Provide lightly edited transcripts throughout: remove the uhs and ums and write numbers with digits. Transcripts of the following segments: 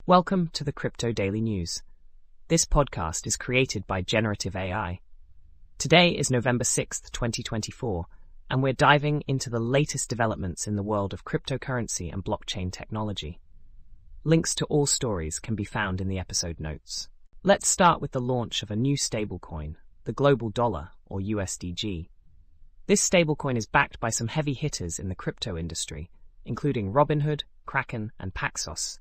Welcome to the Crypto Daily News. This podcast is created by Generative AI. Today is November 6th, 2024, and we're diving into the latest developments in the world of cryptocurrency and blockchain technology. Links to all stories can be found in the episode notes. Let's start with the launch of a new stablecoin, the global dollar, or USDG. This stablecoin is backed by some heavy hitters in the crypto industry, including Robinhood, Kraken, and Paxos.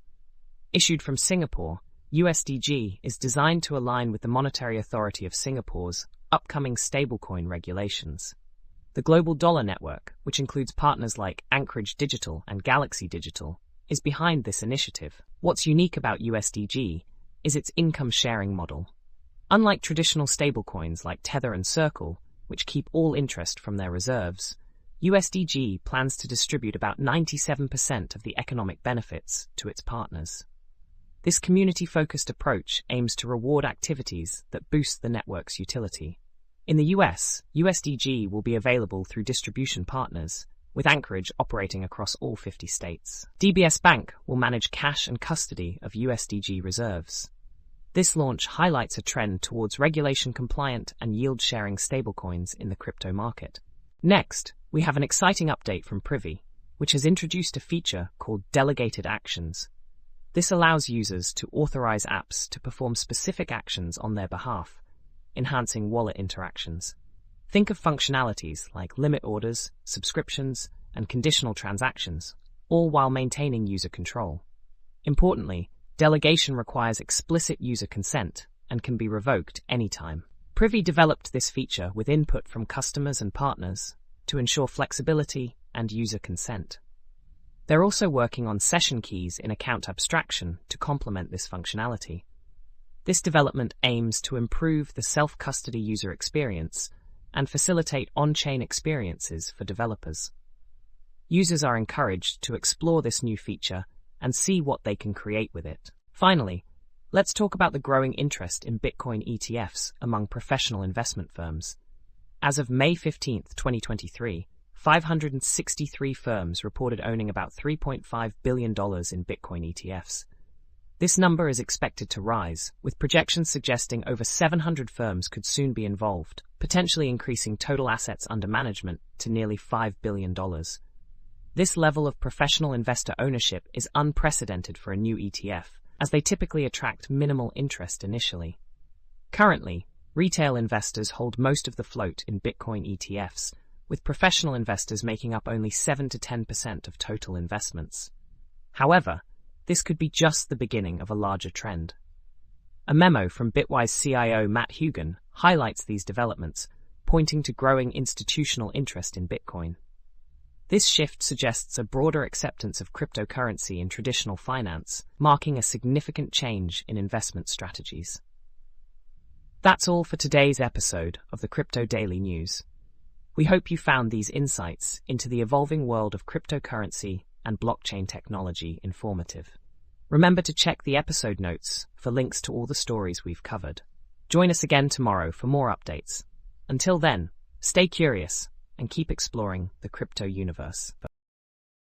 Issued from Singapore, USDG is designed to align with the Monetary Authority of Singapore's upcoming stablecoin regulations. The Global Dollar Network, which includes partners like Anchorage Digital and Galaxy Digital, is behind this initiative. What's unique about USDG is its income-sharing model. Unlike traditional stablecoins like Tether and Circle, which keep all interest from their reserves, USDG plans to distribute about 97% of the economic benefits to its partners. This community-focused approach aims to reward activities that boost the network's utility. In the US, USDG will be available through distribution partners, with Anchorage operating across all 50 states. DBS Bank will manage cash and custody of USDG reserves. This launch highlights a trend towards regulation-compliant and yield-sharing stablecoins in the crypto market. Next, we have an exciting update from Privy, which has introduced a feature called delegated actions. This allows users to authorize apps to perform specific actions on their behalf, enhancing wallet interactions. Think of functionalities like limit orders, subscriptions, and conditional transactions, all while maintaining user control. Importantly, delegation requires explicit user consent and can be revoked anytime. Privy developed this feature with input from customers and partners to ensure flexibility and user consent. They're also working on session keys in account abstraction to complement this functionality. This development aims to improve the self-custody user experience and facilitate on-chain experiences for developers. Users are encouraged to explore this new feature and see what they can create with it. Finally, let's talk about the growing interest in Bitcoin ETFs among professional investment firms. As of May 15, 2023, 563 firms reported owning about $3.5 billion in Bitcoin ETFs. This number is expected to rise, with projections suggesting over 700 firms could soon be involved, potentially increasing total assets under management to nearly $5 billion. This level of professional investor ownership is unprecedented for a new ETF, as they typically attract minimal interest initially. Currently, retail investors hold most of the float in Bitcoin ETFs, with professional investors making up only 7 to 10% of total investments. However, this could be just the beginning of a larger trend. A memo from Bitwise CIO Matt Hugan highlights these developments, pointing to growing institutional interest in Bitcoin. This shift suggests a broader acceptance of cryptocurrency in traditional finance, marking a significant change in investment strategies. That's all for today's episode of the Crypto Daily News. We hope you found these insights into the evolving world of cryptocurrency and blockchain technology informative. Remember to check the episode notes for links to all the stories we've covered. Join us again tomorrow for more updates. Until then, stay curious and keep exploring the crypto universe.